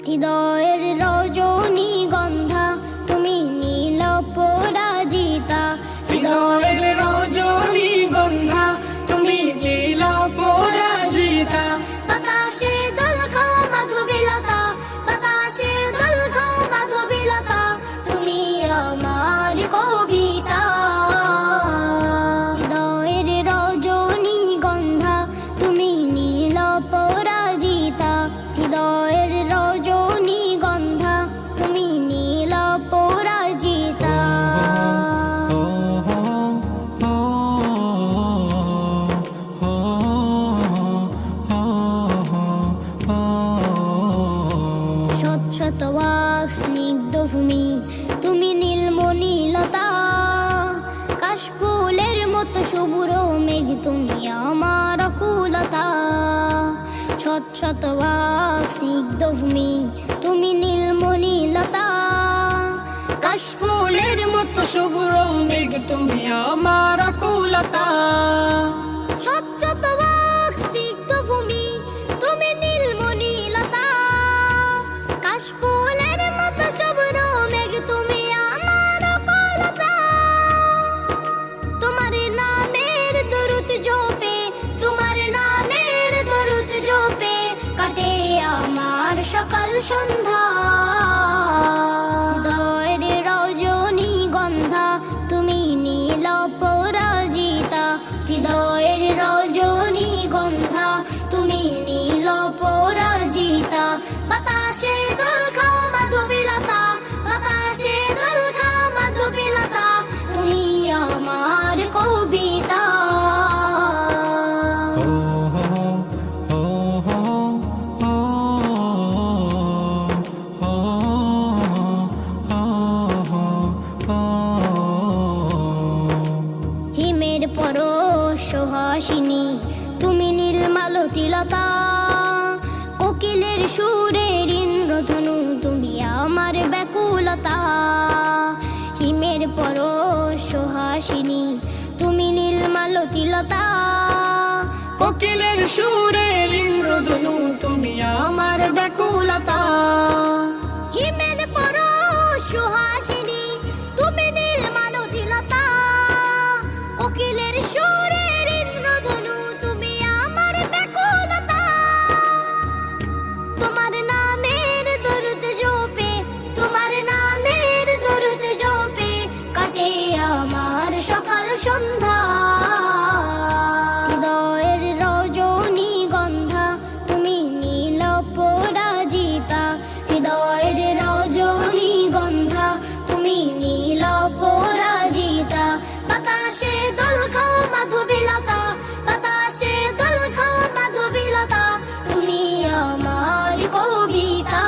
হৃদয়ের রজনীগন্ধা তুমি নীল পরাজিতা, হৃদয়ের রজনীগন্ধা তুমি নীল পরাজিতা। বাতাসে দোল খাও মাধবীলতা, বাতাসে দোল খাও মাধবীলতা, তুমি আমার কবিতা। হৃদয়ের রজনীগন্ধা তুমি নীল পরাজিতা, হৃদয়ের রজনীগন্ধা তুমি নীল পরাজিতা। শত শত ওয়াক স্নিগ্ধ ভূমি তুমি নীলমণিলতা, কাশফুলের মতো শুভ্র মেঘ তুমি আমার আকুলতা। শত শত ওয়াক স্নিগ্ধ ভূমি তুমি নীলমণিলতা, কাশফুলের মতো শুভ্র মেঘ তুমি আমার আকুলতা। শত শত ওয়াক স্নিগ্ধ ভূমি তুমি নীলমণিলতা, কাশফুলের মতো শুভ্র মেঘ তুমি আমার আকুলতা। তোমার নামের দরুদ জপে, তোমার নামের দরুদ জপে কাটে আমার সকাল সন্ধ্যা। হৃদয়ের রজনীগন্ধা তুমি নীল পরাজিতা, হৃদয়ের রজনীগন্ধা তুমি নীল পরাজিতা। বাতাসে দোল খাও মাধবীলতা, বাতাসে দোল খাও মাধবীলতা, তুমি আমার কবিতা। হিমের পরশ সুহাসিনী তুমি নীলমালতিলতা, কোকিলের সুরের ইন্দ্রধনু তুমি আমার ব্যাকুলতা। হিমের পরশ সুহাসিনী তুমি নীলমালতিলতা, কোকিলের সুরের ইন্দ্রধনু তুমি আমার ব্যাকুলতা। হিমের পরশ সুহাসিনী তুমি নীলমালতিলতা, কোকিলের সুরের ইন্দ্রধনু তুমি আমার ব্যাকুলতা। তোমার নামের দরুদ জপে, তোমার নামের দরুদ জপে কাটে আমার সকাল সন্ধ্যা। হৃদয়ের রজনীগন্ধা তুমি নীল পরাজিতা, হৃদয়ের রজনীগন্ধা তুমি নীল পরাজিতা। বাতাসে দোল খাও মাধবীলতা, বাতাসে দোল খাও মাধবীলতা, তুমি আমার কবিতা।